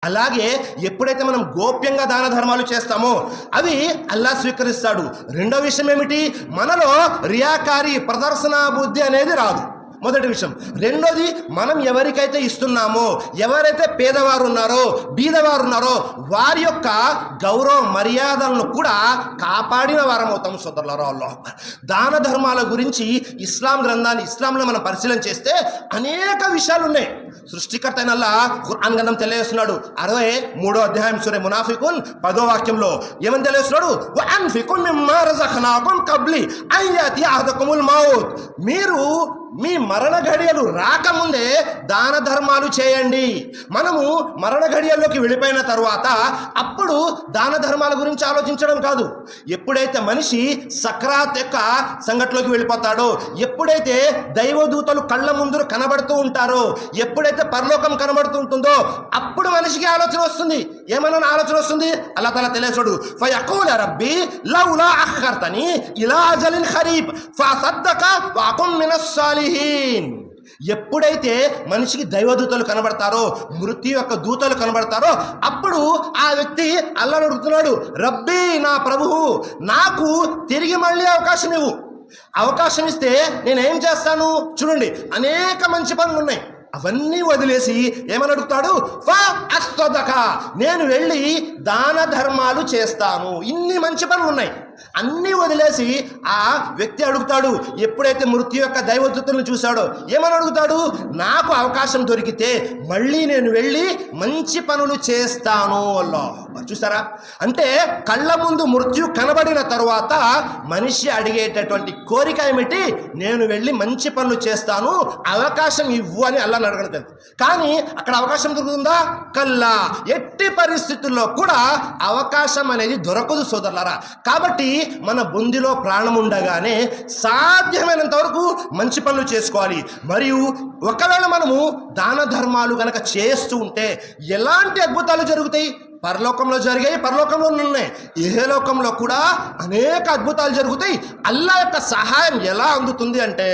అలాగే ఎప్పుడైతే మనం గోప్యంగా దాన ధర్మాలు చేస్తామో అవి అల్లా స్వీకరిస్తాడు. రెండో విషయం ఏమిటి? మనలో రియాకారి ప్రదర్శన బుద్ధి అనేది రాదు. మొదటి విషయం. రెండోది, మనం ఎవరికైతే ఇస్తున్నామో, ఎవరైతే పేదవారు ఉన్నారో, బీదవారు ఉన్నారో వారి యొక్క గౌరవ మర్యాదలను కూడా కాపాడిన వారం అవుతాం సోదరులారా. దాన ధర్మాల గురించి ఇస్లాంలో మనం పరిశీలన చేస్తే అనేక విషయాలు ఉన్నాయి. సృష్టికర్త అయిన అల్లాహ్ ఖురాన్ గ్రంథం తెలియజేస్తున్నాడు. 63వ అధ్యాయం సూరా మునాఫికున్ 10వ వాక్యంలో ఏమని తెలియజేస్తున్నాడు? వఅన్ఫికు మిమ్మా రజఖనాకుం కబ్లి అన్ యాతి అహదకుముల్ మౌత్. మీరు మీ మరణ ఘడియలు రాకముందే దాన ధర్మాలు చేయండి. మనము మరణ ఘడియల్లోకి వెళ్ళిపోయిన తర్వాత అప్పుడు దాన ధర్మాల గురించి ఆలోచించడం కాదు. ఎప్పుడైతే మనిషి సక్రాత్ యొక్క సంఘటనలోకి వెళ్ళిపోతాడో, ఎప్పుడైతే దైవదూతలు కళ్ళ ముందు కనబడుతూ ఉంటారో, ఎప్పుడైతే పరలోకం కనబడుతూ ఉంటుందో అప్పుడు మనిషికి ఆలోచన వస్తుంది. ఏమన్నా ఆలోచన వస్తుంది? అల్లాహ్ తఆలా తెలియజేశాడు, ఫయఖూల రబ్బీ లౌలా అఖర్తని ఇలా అజలిన్ ఖరీబ్ ఫసద్దక వఅకున్ మినస్ సాలిహీన్. ఎప్పుడైతే మనిషికి దైవదూతలు కనబడతారో, మృత్యు యొక్క దూతలు కనబడతారో అప్పుడు ఆ వ్యక్తి అల్లాహ్ని అడుగుతున్నాడు, రబ్బీ నా ప్రభువు నాకు తిరిగి మళ్ళీ అవకాశం ఇవ్వు. అవకాశం ఇస్తే నేనేం చేస్తాను? చూడండి, అనేక మంచి పనులు ఉన్నాయి. అవన్నీ వదిలేసి ఏమని అడుగుతాడు? నేను వెళ్ళి దాన ధర్మాలు చేస్తాను. ఇన్ని మంచి పనులు ఉన్నాయి, అన్నీ వదిలేసి ఆ వ్యక్తి అడుగుతాడు. ఎప్పుడైతే మృత్యు యొక్క దైవదూతలను చూశాడో ఏమని అడుగుతాడు? నాకు అవకాశం దొరికితే మళ్ళీ నేను వెళ్ళి మంచి పనులు చేస్తాను. అల్లాహ్ చూసారా? అంటే కళ్ళ ముందు మృత్యు కనబడిన తరువాత మనిషి అడిగేటటువంటి కోరిక ఏమిటి? నేను వెళ్ళి మంచి పనులు చేస్తాను, అవకాశం ఇవ్వు అని అల్లాహ్ అడగడం. కానీ అక్కడ అవకాశం దొరుకుతుందా? కల్లా, ఎట్టి పరిస్థితుల్లో కూడా అవకాశం అనేది దొరకదు సోదరులారా. కాబట్టి మన బుందిలో ప్రాణం ఉండగానే సాధ్యమైనంత వరకు మంచి పనులు చేసుకోవాలి. మరియు ఒకవేళ మనము దాన ధర్మాలు కనుక చేస్తూ ఉంటే ఎలాంటి అద్భుతాలు జరుగుతాయి? పరలోకంలో జరిగాయి, పరలోకంలో ఉన్నాయి, ఇహలోకంలో కూడా అనేక అద్భుతాలు జరుగుతాయి. అల్లాహ్ యొక్క సహాయం ఎలా అందుతుంది అంటే